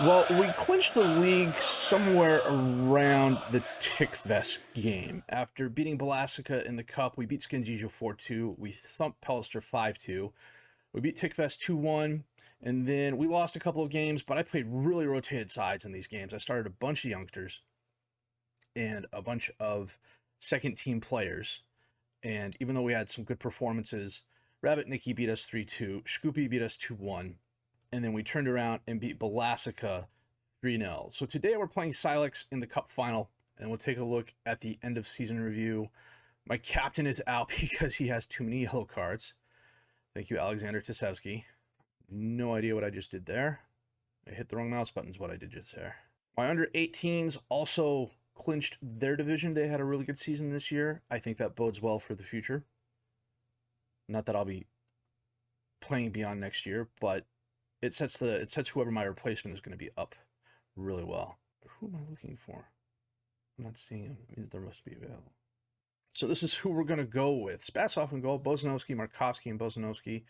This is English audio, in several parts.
Well, we clinched the league somewhere around the Tickvest game. After beating Balasica in the Cup, we beat Skinjijo 4-2. We thumped Pellister 5-2. We beat Tickvest 2-1. And then we lost a couple of games, but I played really rotated sides in these games. I started a bunch of youngsters and a bunch of second-team players. And even though we had some good performances, Rabbit Nikki beat us 3-2. Scoopy beat us 2-1. And then we turned around and beat Balasica 3-0. So today we're playing Silex in the Cup final, and we'll take a look at the end of season review. My captain is out because he has too many yellow cards. Thank you, Alexander Tisevsky. No idea what I just did there. I hit the wrong mouse button is what I did just there. My under 18s also clinched their division. They had a really good season this year. I think that bodes well for the future. Not that I'll be playing beyond next year, but it sets whoever my replacement is going to be up really well. Who am I looking for? I'm not seeing him. It means there must be available. So this is who we're going to go with. Spasov in goal, Bozanovsky, Markovsky, and Bozanovsky,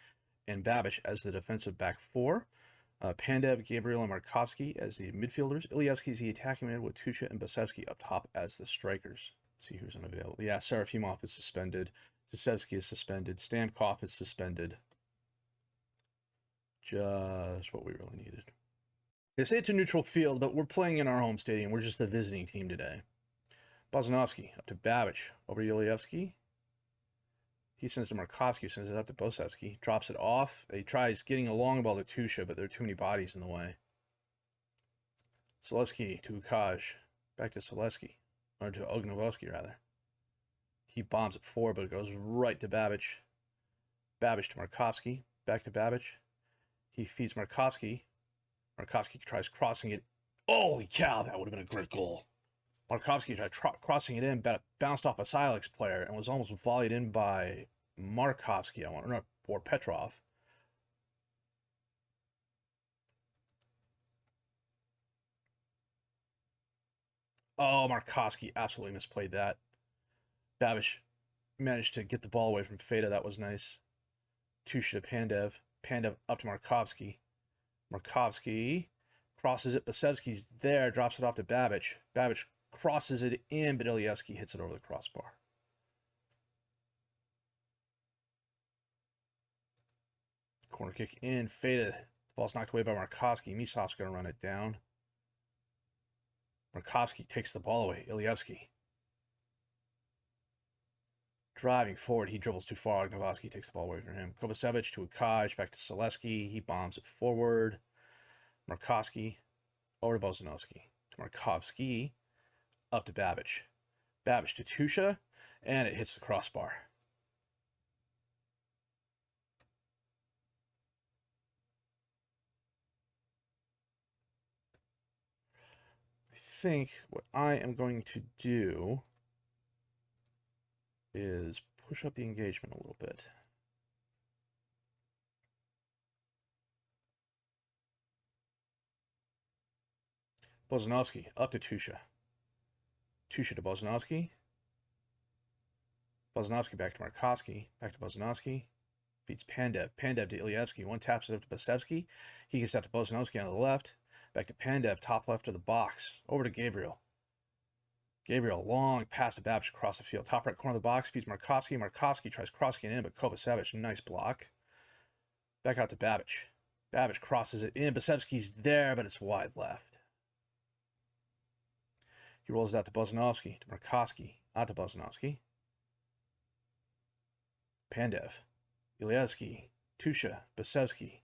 and Babish as the defensive back four. Pandev, Gabriel, and Markovsky as the midfielders. Ilyevsky is the attacking mid with Tusha and Basevsky up top as the strikers. Let's see who's unavailable. Yeah, Serafimov is suspended. Tisevsky is suspended. Stamkov is suspended. Just what we really needed. They say it's a neutral field, but we're playing in our home stadium. We're just the visiting team today. Bozanovsky up to Babish. Over to Ilyevsky. He sends to Markovsky, sends it up to Bosevsky. Drops it off. He tries getting a long ball to Tusha, but there are too many bodies in the way. Selesky to Ukaj. Back to Selesky. Or to Ognovsky, rather. He bombs it forward, but it goes right to Babish. Babish to Markovsky. Back to Babish. He feeds Markovsky. Markovsky tries crossing it. Holy cow, that would have been a great goal. Markovsky tried crossing it in, but it bounced off a Silex player and was almost volleyed in by Markovsky, or Petrov. Oh, Markovsky absolutely misplayed that. Babish managed to get the ball away from Feda. That was nice. Tusha to Pandev. Pandev up to Markovsky. Markovsky crosses it. Basevsky's there, drops it off to Babish. Babish crosses it in, but Ilyevsky hits it over the crossbar. Corner kick in. Feda. The ball's knocked away by Markovsky. Misov's going to run it down. Markovsky takes the ball away. Ilyevsky. Driving forward, he dribbles too far. Ognovsky takes the ball away from him. Kovacevic to Ukaj, back to Selesky. He bombs it forward. Markovsky over to Bozanovsky. To Markovsky, up to Babish. Babish to Tusha, and it hits the crossbar. I think what I am going to do is push up the engagement a little bit. Bozanovsky up to Tusha. Tusha to Bozanovsky. Bozanovsky back to Markovsky. Back to Bozanovsky. Feeds Pandev. Pandev to Ilyevsky. One taps it up to Basevsky. He gets out to Bozanovsky on the left. Back to Pandev, top left of the box. Over to Gabriel. Gabriel, long pass to Babish across the field. Top right corner of the box, feeds Markovsky. Markovsky tries crossing it in, but Kovacevic, nice block. Back out to Babish. Babish crosses it in. Basevsky's there, but it's wide left. He rolls it out to Bozanovsky, to Markovsky, out to Bozanovsky. Pandev, Ilyevsky, Tusha, Basevsky,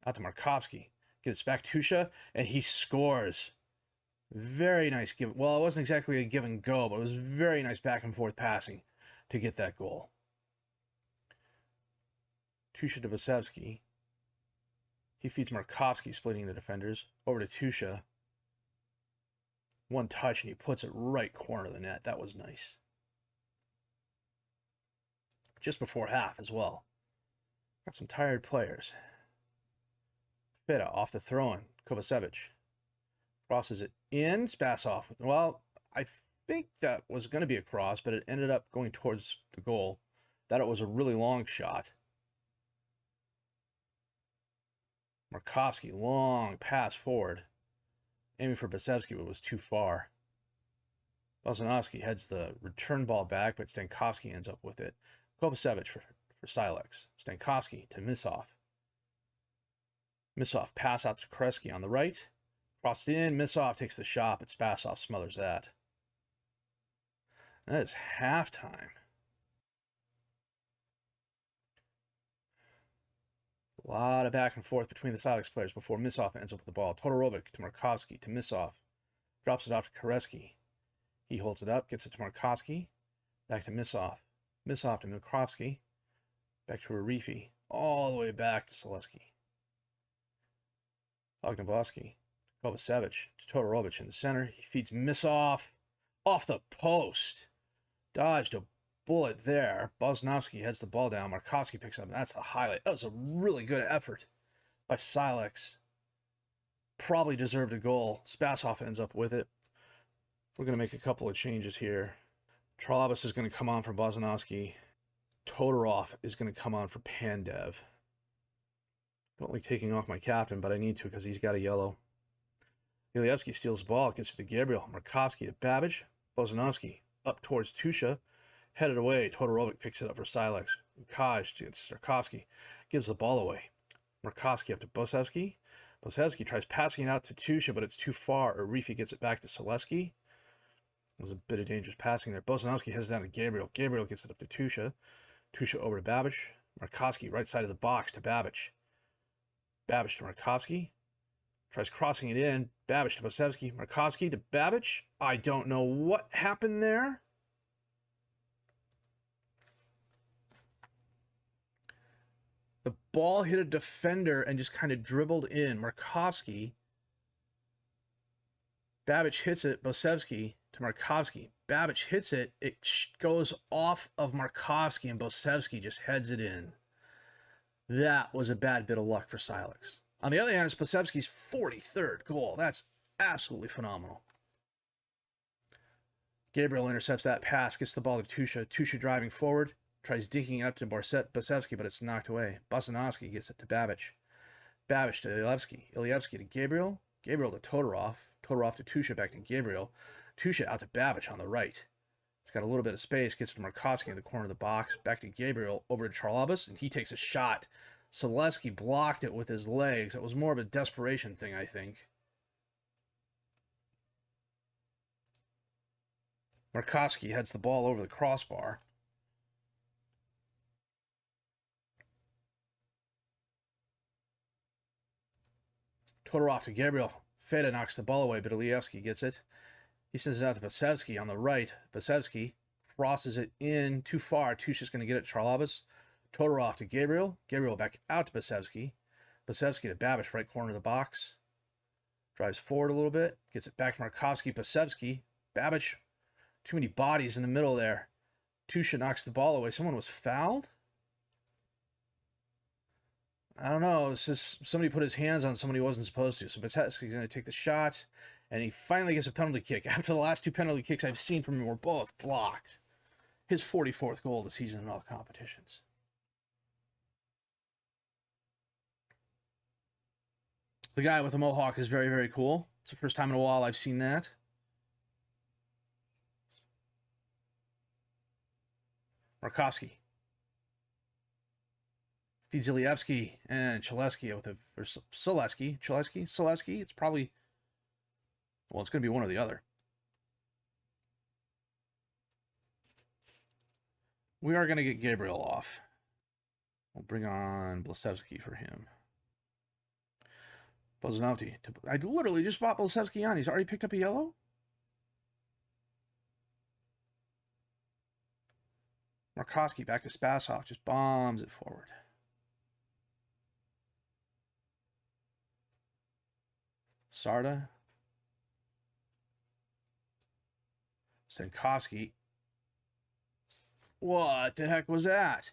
out to Markovsky. Gets back Tusha, and he scores. Very nice give. Well, it wasn't exactly a give and go, but it was very nice back and forth passing to get that goal. Tusha to Basevsky. He feeds Markovsky, splitting the defenders. Over to Tusha. One touch, and he puts it right corner of the net. That was nice. Just before half as well. Got some tired players. Feda off the throw-in. Kovacevic crosses it in. Spasov. Well, I think that was going to be a cross, but it ended up going towards the goal. That it was a really long shot. Markovsky, long pass forward. Aiming for Basevsky, but was too far. Bozanovsky heads the return ball back, but Stankovsky ends up with it. Kovacevic for Silex. Stankovsky to Misov. Misov pass out to Kreski on the right. Crossed in. Misov takes the shot, but Spasov smothers that. That is halftime. A lot of back and forth between the Silex players before Misov ends up with the ball. Todorovic to Markovsky to Misov. Drops it off to Kreski. He holds it up, gets it to Markovsky. Back to Misov. Misov to Markovsky. Back to Arifi. All the way back to Selesky. Ognaboski. Kovacevic to Todorovic in the center. He feeds Misov off the post. Dodged a bullet there. Bosnovsky heads the ball down. Markovsky picks it up. That's the highlight. That was a really good effort by Silex. Probably deserved a goal. Spasov ends up with it. We're going to make a couple of changes here. Charlabas is going to come on for Bosnovsky. Todorov is going to come on for Pandev. Don't like taking off my captain, but I need to because he's got a yellow. Ilievsky steals the ball, gets it to Gabriel. Markovsky to Babbage. Bosnovsky up towards Tusha. Headed away. Todorovic picks it up for Silex. Kaj to Starkovsky. Gives the ball away. Markovsky up to Bosevsky. Bosevsky tries passing it out to Tusha, but it's too far. Arifi gets it back to Selesky. It was a bit of dangerous passing there. Bosnovsky heads down to Gabriel. Gabriel gets it up to Tusha. Tusha over to Babbage. Markovsky right side of the box to Babbage. Babbage to Markovsky. Tries crossing it in. Babbage to Bosevsky. Markovsky to Babbage. I don't know what happened there. The ball hit a defender and just kind of dribbled in. Markovsky. Babbage hits it. Bosevsky to Markovsky. Babbage hits it. It goes off of Markovsky and Bosevsky just heads it in. That was a bad bit of luck for Silex. On the other hand, it's Bosevsky's 43rd goal. That's absolutely phenomenal. Gabriel intercepts that pass, gets the ball to Tusha. Tusha driving forward, tries dinking up to Bosevsky, but it's knocked away. Bosanovsky gets it to Babbage. Babbage to Ilievsky. Ilievsky to Gabriel. Gabriel to Todorov. Todorov to Tusha, back to Gabriel. Tusha out to Babbage on the right. He's got a little bit of space, gets to Markovsky in the corner of the box. Back to Gabriel, over to Charlabas, and he takes a shot. Selesky blocked it with his legs. It was more of a desperation thing, I think. Markovsky heads the ball over the crossbar. Todorov to Gabriel. Feda knocks the ball away, but Ilievsky gets it. He sends it out to Bosevsky on the right. Bosevsky crosses it in too far. Tusha's going to get it. Charlabas. Todorov to Gabriel. Gabriel back out to Bosevsky. Bosevsky to Babbage, right corner of the box. Drives forward a little bit. Gets it back to Markovsky. Bosevsky. Babbage. Too many bodies in the middle there. Tusha knocks the ball away. Someone was fouled? I don't know. It's just somebody put his hands on somebody he wasn't supposed to. So Bosevsky's going to take the shot. And he finally gets a penalty kick. After the last two penalty kicks I've seen from him were both blocked. His 44th goal of the season in all competitions. The guy with the mohawk is very, very cool. It's the first time in a while I've seen that. Markovsky. Feeds Ilievsky and Chalesky with Selesky. It's probably, well, it's going to be one or the other. We are going to get Gabriel off. We'll bring on Blasevsky for him. Bosnovsky. I literally just bought Blasevsky on. He's already picked up a yellow? Markovsky back to Spasov. Just bombs it forward. Sarda. Stankovsky. What the heck was that?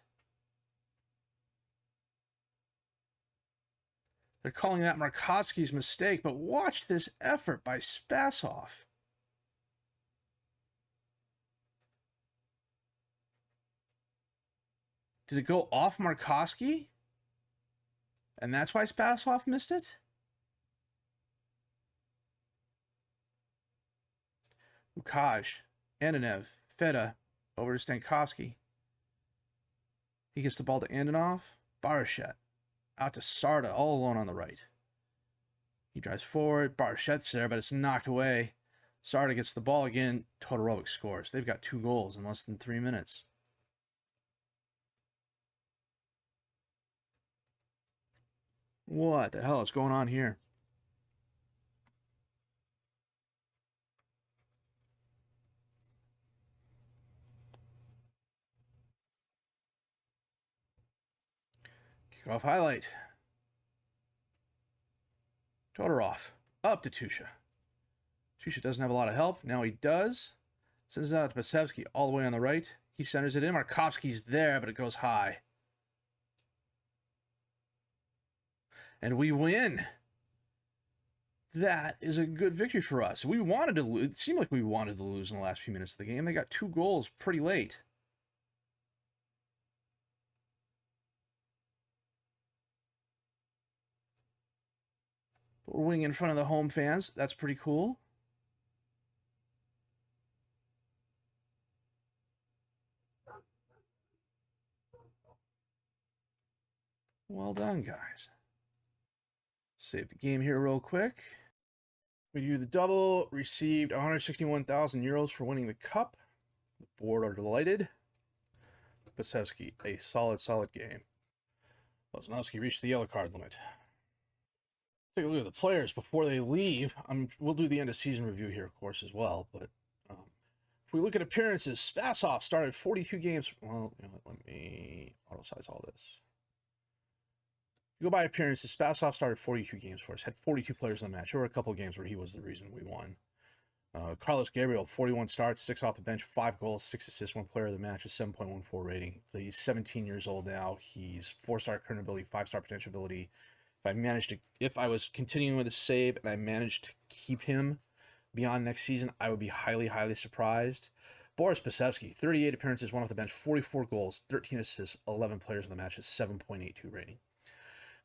They're calling that Markovsky's mistake, but watch this effort by Spasov. Did it go off Markovsky? And that's why Spasov missed it? Lukaj, Andonev, Feta, over to Stankovsky. He gets the ball to Andonov. Barashet, out to Sarda, all alone on the right. He drives forward. Barashet's there, but it's knocked away. Sarda gets the ball again. Todorovic scores. They've got 2 goals in less than 3 minutes. What the hell is going on here? Kickoff highlight. Todorov up to Tusha. Tusha doesn't have a lot of help. Now he does. Sends it out to Pasevsky all the way on the right. He centers it in. Markovsky's there, but it goes high. And we win. That is a good victory for us. We wanted to lose. It seemed like we wanted to lose in the last few minutes of the game. They got 2 goals pretty late. But we're winning in front of the home fans. That's pretty cool. Well done, guys. Save the game here real quick. We do the double. Received 161,000 euros for winning the cup. The board are delighted. Pasevsky, a solid game. Bosnowski reached the yellow card limit. Take a look at the players before they leave. We'll do the end of season review here, of course, as well. But if we look at appearances, Spasov started 42 games. Well, you know, let me auto size all this. If you go by appearances, Spasov started 42 games for us. Had 42 players in the match. There were a couple of games where he was the reason we won. Carlos Gabriel, 41 starts, 6 off the bench, 5 goals, 6 assists, 1 player of the match, a 7.14 rating. He's 17 years old now. He's 4-star current ability, 5-star potential ability. If I was continuing with a save and I managed to keep him beyond next season, I would be highly surprised. Boris Pasevsky, 38 appearances, 1 off the bench, 44 goals, 13 assists, 11 players of the match, a 7.82 rating.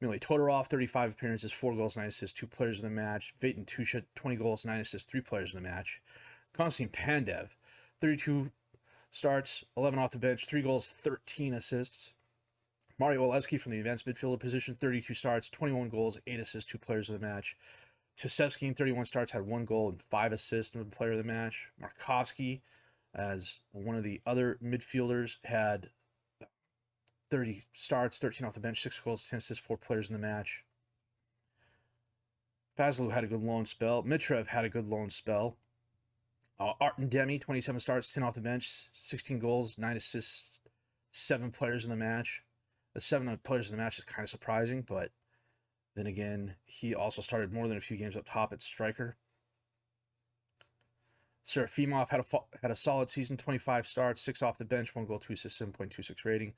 Mily Todorov, 35 appearances, 4 goals, 9 assists, 2 players of the match. Vaden Tusha, 20 goals, 9 assists, 3 players of the match. Konstantin Pandev, 32 starts, 11 off the bench, 3 goals, 13 assists. Mario Olewski from the advanced midfielder position, 32 starts, 21 goals, 8 assists, 2 players of the match. Tasevsky in 31 starts had 1 goal and 5 assists, 1 player of the match. Markovsky, as one of the other midfielders, had 30 starts, 13 off the bench, 6 goals, 10 assists, 4 players in the match. Fazlou had a good loan spell. Mitrev had a good loan spell. Artem Demi, 27 starts, 10 off the bench, 16 goals, 9 assists, 7 players in the match. The 7 players in the match is kind of surprising, but then again, he also started more than a few games up top at striker. Serafimov had a solid season, 25 starts, 6 off the bench, 1 goal, 2 assists, 7.26 rating.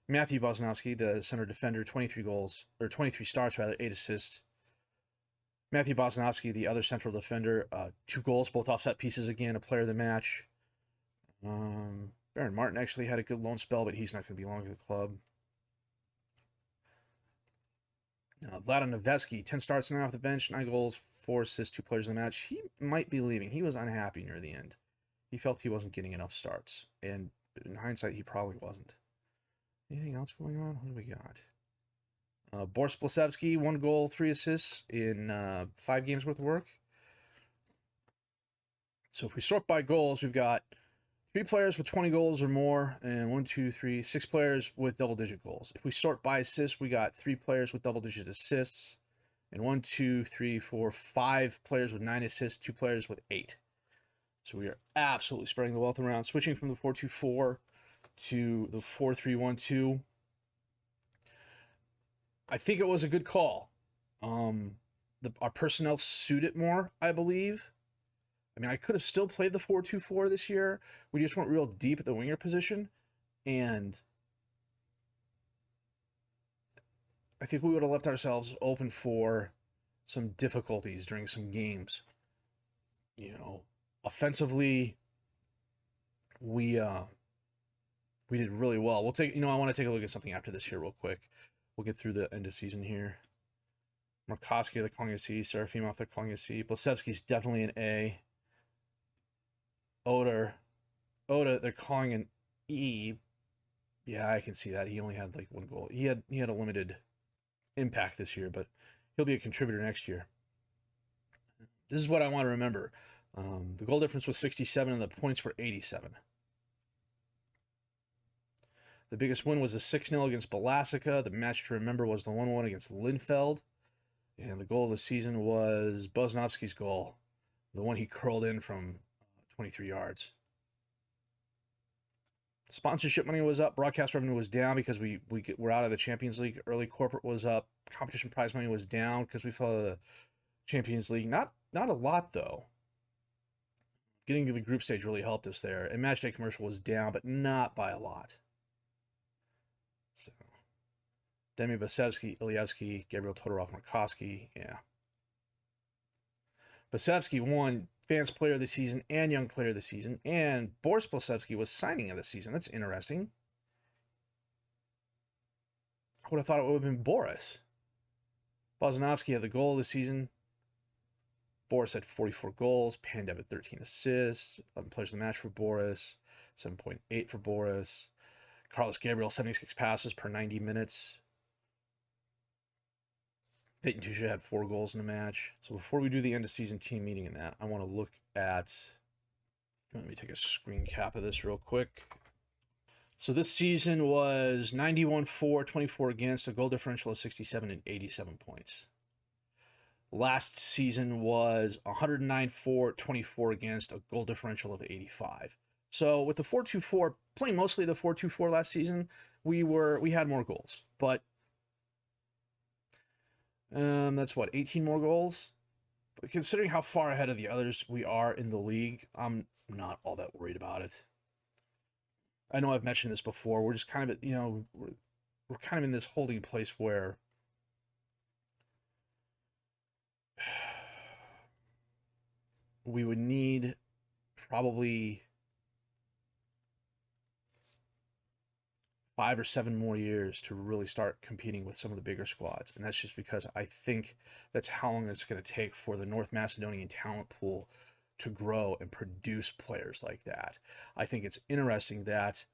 Matthew Bosnowski, the center defender, 23 starts, 8 assists. Matthew Bosnowski, the other central defender, 2 goals, both offset pieces again, a player of the match. Baron Martin actually had a good loan spell, but he's not going to be long at the club. Vladan Nevetsky, 10 starts, 9 off the bench, 9 goals, 4 assists, 2 players in the match. He might be leaving. He was unhappy near the end. He felt he wasn't getting enough starts, and in hindsight, he probably wasn't. Anything else going on? What do we got? Boris Blasevsky, 1 goal, 3 assists in 5 games worth of work. So if we sort by goals, we've got 3 players with 20 goals or more, and 6 players with double-digit goals. If we sort by assists, we got 3 players with double-digit assists, and 5 players with 9 assists, 2 players with 8. So we are absolutely spreading the wealth around, switching from the 4-2-4 to the 4-3-1-2. I think it was a good call. Our personnel suit it more, I believe. I mean, I could have still played the 4-2-4 this year. We just weren't real deep at the winger position. And I think we would have left ourselves open for some difficulties during some games. You know, offensively, we did really well. I want to take a look at something after this here real quick. We'll get through the end of season here. Markowski, they're calling a C. Serafimov, they're calling a C. Blasevsky's definitely an A. Oda, they're calling an E. Yeah, I can see that. He only had like 1 goal. He had a limited impact this year, but he'll be a contributor next year. This is what I want to remember. The goal difference was 67 and the points were 87. The biggest win was the 6-0 against Balasica. The match to remember was the 1-1 against Linfeld. And the goal of the season was Bosnovsky's goal, the one he curled in from 23 yards. Sponsorship money was up. Broadcast revenue was down because we're out of the Champions League. Early corporate was up. Competition prize money was down because we fell out of the Champions League. Not a lot, though. Getting to the group stage really helped us there. And matchday commercial was down, but not by a lot. So, Demi Basevsky, Ilievsky, Gabriel Todorov, Markowski, yeah. Basevsky won Fans Player of the Season and Young Player of the Season, and Boris Blasevsky was signing of the season. That's interesting. I would have thought it would have been Boris. Bosnovsky had the goal of the season. Boris had 44 goals. Pandev had 13 assists. 11 players of the match for Boris. 7.8 for Boris. Carlos Gabriel, 76 passes per 90 minutes. Peyton Touche had 4 goals in the match. So before we do the end of season team meeting in that, I want to look at... Let me take a screen cap of this real quick. So this season was 91-4, 24 against, a goal differential of 67 and 87 points. Last season was 109-4, 24 against, a goal differential of 85. So with the 4-2-4, playing mostly the 4-2-4 last season, we had more goals. But that's what, 18 more goals? But considering how far ahead of the others we are in the league, I'm not all that worried about it. I know I've mentioned this before. We're just kind of, we're kind of in this holding place where we would need probably 5 or 7 more years to really start competing with some of the bigger squads. And that's just because I think that's how long it's going to take for the North Macedonian talent pool to grow and produce players like that. I think it's interesting that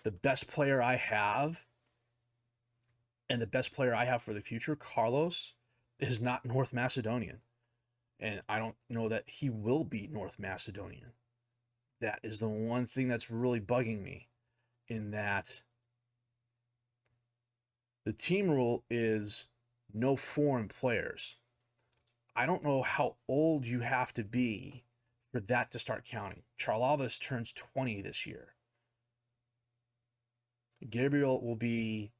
the best player I have and the best player I have for the future, Carlos, is not North Macedonian. And I don't know that he will be North Macedonian. That is the one thing that's really bugging me, in that the team rule is no foreign players. I don't know how old you have to be for that to start counting. Charlavas turns 20 this year. Gabriel will be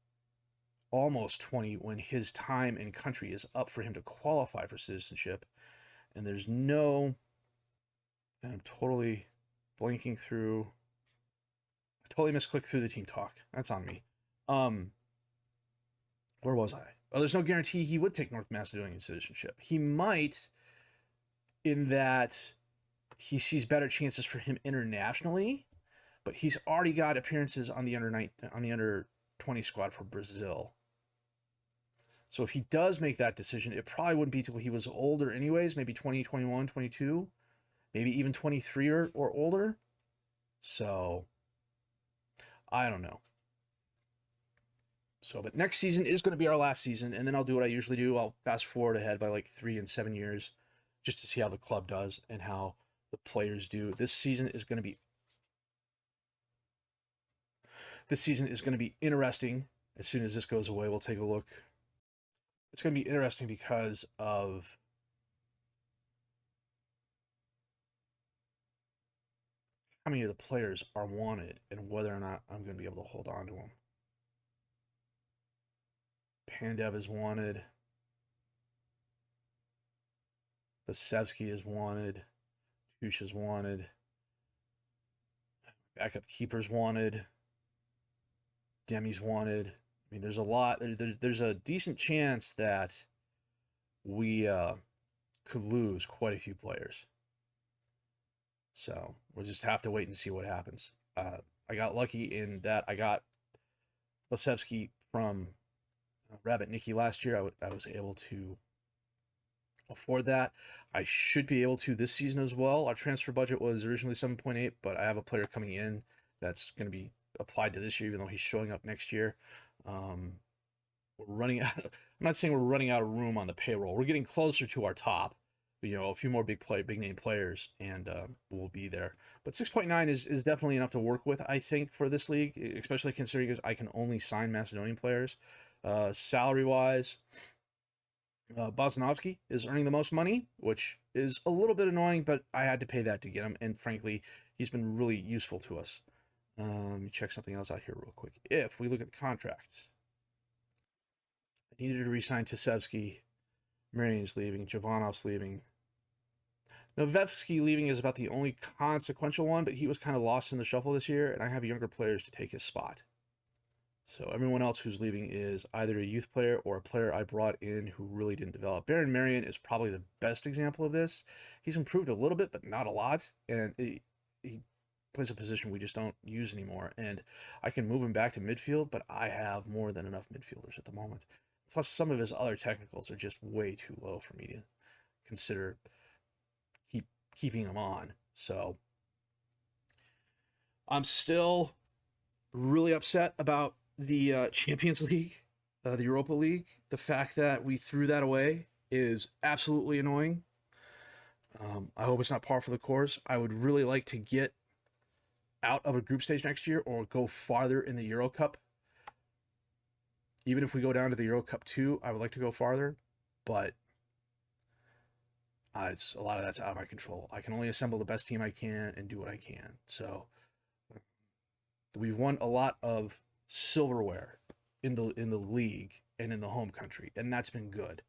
almost 20 when his time in country is up for him to qualify for citizenship. And there's no... And I'm totally blanking through... I totally misclicked through the team talk. That's on me. Where was I? Oh, there's no guarantee he would take North Macedonian citizenship. He might, in that he sees better chances for him internationally, but he's already got appearances on the under 20 squad for Brazil. So if he does make that decision, it probably wouldn't be till he was older anyways, maybe 20, 21, 22, maybe even 23 or older. So I don't know. So, but next season is going to be our last season, and then I'll do what I usually do. I'll fast forward ahead by like 3 and 7 years just to see how the club does and how the players do. This season is going to be interesting. As soon as this goes away, we'll take a look. It's going to be interesting because of how many of the players are wanted and whether or not I'm going to be able to hold on to them. Pandev is wanted. Basevsky is wanted. Touche is wanted. Backup keeper's wanted. Demi's wanted. I mean, there's a lot. There's a decent chance that we could lose quite a few players. So we'll just have to wait and see what happens. I got lucky in that I got Basevsky from Rabbit Nikki last year. I was able to afford that. I should be able to this season as well. Our transfer budget was originally 7.8, but I have a player coming in that's going to be applied to this year, even though he's showing up next year. We're running out. I'm not saying we're running out of room on the payroll. We're getting closer to our top. A few more big name players, and we'll be there. But 6.9 is definitely enough to work with, I think, for this league, especially considering because I can only sign Macedonian players. Salary wise, Bosnovsky is earning the most money, which is a little bit annoying, but I had to pay that to get him, and frankly, he's been really useful to us. Let me check something else out here real quick. If we look at the contract, I needed to re-sign Tisevsky. Marian's leaving. Jovanov's leaving. Novevsky leaving is about the only consequential one, but he was kind of lost in the shuffle this year, and I have younger players to take his spot. So everyone else who's leaving is either a youth player or a player I brought in who really didn't develop. Baron Marian is probably the best example of this. He's improved a little bit, but not a lot, and he plays a position we just don't use anymore. And I can move him back to midfield, but I have more than enough midfielders at the moment. Plus, some of his other technicals are just way too low for me to consider keeping him on. So I'm still really upset about the Champions League, the Europa League. The fact that we threw that away is absolutely annoying. I hope it's not par for the course. I would really like to get out of a group stage next year or go farther in the Euro Cup. Even if we go down to the Euro Cup 2, I would like to go farther, but it's a lot of that's out of my control. I can only assemble the best team I can and do what I can. So we've won a lot of silverware in the league and in the home country, and that's been good.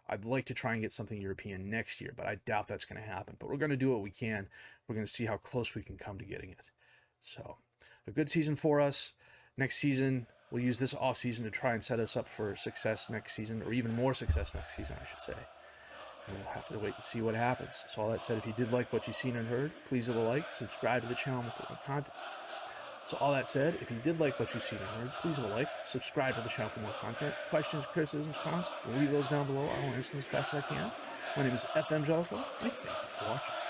I'd like to try and get something European next year, but I doubt that's going to happen. But we're going to do what we can. We're going to see how close we can come to getting it. So a good season for us. Next season, we'll use this off season to try and set us up for success next season, or even more success next season, I should say. And we'll have to wait and see what happens. So all that said, if you did like what you've seen and heard, please leave a like, subscribe to the channel for more content. So all that said, if you did like what you've seen and heard, please leave a like, subscribe to the channel for more content. Questions, criticisms, comments, leave those down below. I will answer them as fast as I can. My name is FM22, and thank you for watching.